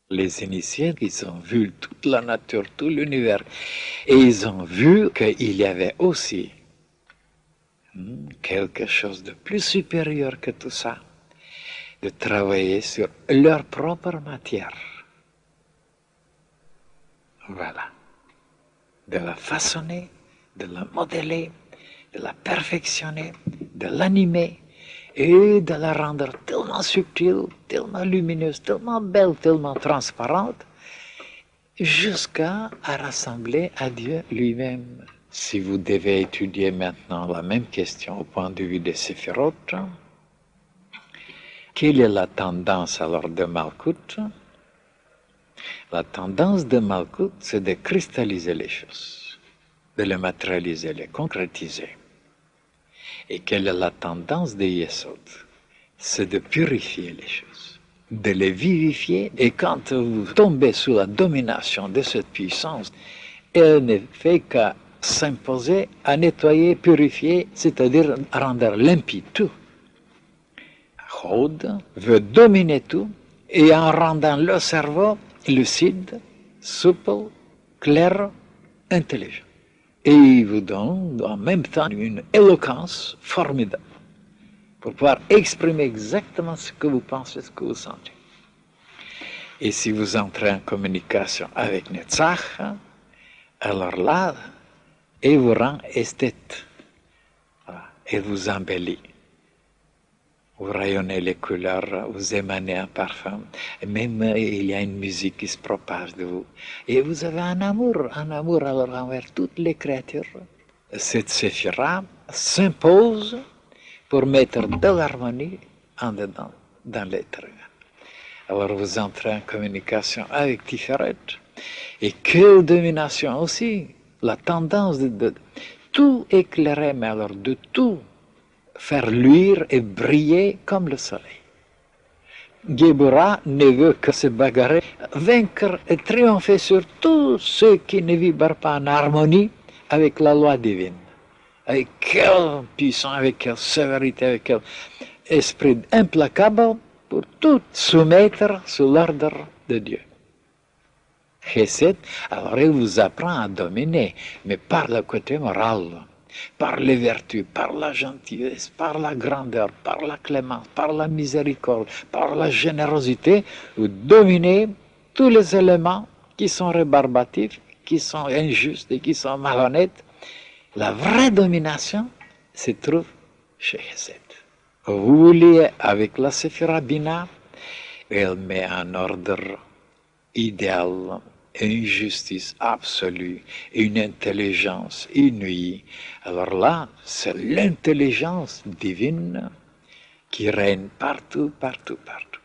Les initiés, ils ont vu toute la nature, tout l'univers, et ils ont vu qu'il y avait aussi quelque chose de plus supérieur que tout ça, de travailler sur leur propre matière. Voilà. De la façonner, de la modeler, de la perfectionner, de l'animer et de la rendre tellement subtile, tellement lumineuse, tellement belle, tellement transparente, jusqu'à rassembler à Dieu lui-même. Si vous devez étudier maintenant la même question au point de vue des séphirotes, quelle est la tendance alors de Malkout? La tendance de Malkout, c'est de cristalliser les choses, de les matérialiser, les concrétiser. Et quelle est la tendance de Yesod? C'est de purifier les choses, de les vivifier. Et quand vous tombez sous la domination de cette puissance, elle ne fait qu'à s'imposer à nettoyer, purifier, c'est-à-dire rendre limpide tout. Hod veut dominer tout et en rendant le cerveau lucide, souple, clair, intelligent. Et il vous donne en même temps une éloquence formidable pour pouvoir exprimer exactement ce que vous pensez, ce que vous sentez. Et si vous entrez en communication avec Netzach, alors là, il vous rend esthète. Voilà. Il vous embellit. Vous rayonnez les couleurs, vous émanez un parfum. Et même il y a une musique qui se propage de vous. Et vous avez un amour alors envers toutes les créatures. Cette séphira s'impose pour mettre de l'harmonie en dedans, dans l'être humain. Alors vous entrez en communication avec Tiferet. Et quelle domination aussi, la tendance de tout éclairer, mais alors de tout faire luire et briller comme le soleil. Géborah ne veut que se bagarrer, vaincre et triompher sur tous ceux qui ne vibrent pas en harmonie avec la loi divine. Avec quelle puissance, avec quelle sévérité, avec quel esprit implacable pour tout soumettre sous l'ordre de Dieu. Chesed, alors il vous apprend à dominer, mais par le côté moral, par les vertus, par la gentillesse, par la grandeur, par la clémence, par la miséricorde, par la générosité, vous dominez tous les éléments qui sont rébarbatifs, qui sont injustes et qui sont malhonnêtes. La vraie domination se trouve chez Chesed. Vous liez avec la Séphira Bina, elle met en ordre idéal, une justice absolue, une intelligence inouïe. Alors là, c'est l'intelligence divine qui règne partout, partout, partout.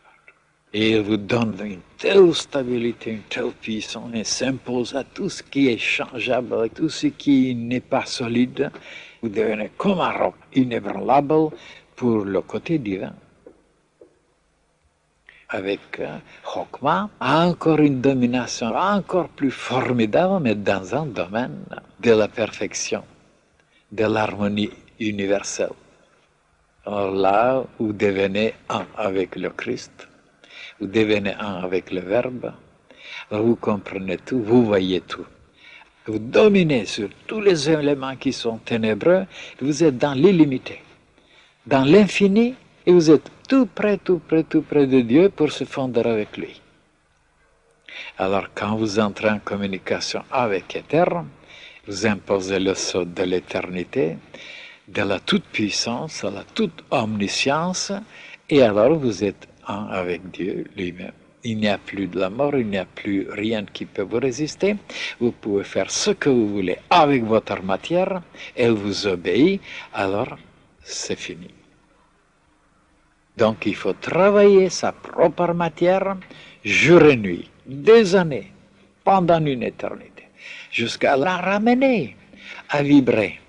Et il vous donne une telle stabilité, une telle puissance, et s'impose à tout ce qui est changeable, à tout ce qui n'est pas solide. Vous devenez comme un roc inébranlable pour le côté divin. Avec Chokma, encore une domination encore plus formidable, mais dans un domaine de la perfection, de l'harmonie universelle. Alors là, vous devenez un avec le Christ, vous devenez un avec le Verbe, vous comprenez tout, vous voyez tout. Vous dominez sur tous les éléments qui sont ténébreux, vous êtes dans l'illimité, dans l'infini, et vous êtes tout près de Dieu pour se fondre avec lui. Alors quand vous entrez en communication avec Éterne, vous imposez le sceau de l'éternité, de la toute-puissance, de la toute-omniscience, et alors vous êtes un avec Dieu lui-même. Il n'y a plus de la mort, il n'y a plus rien qui peut vous résister. Vous pouvez faire ce que vous voulez avec votre matière, elle vous obéit, alors c'est fini. Donc il faut travailler sa propre matière jour et nuit, des années, pendant une éternité, jusqu'à la ramener à vibrer,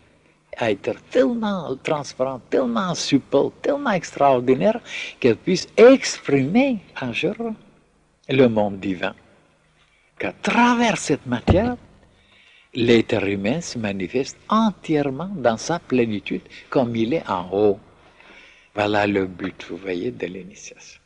à être tellement transparent, tellement supple, tellement extraordinaire qu'elle puisse exprimer un jour le monde divin. Qu'à travers cette matière, l'être humain se manifeste entièrement dans sa plénitude comme il est en haut. Voilà le but, vous voyez, de l'initiation.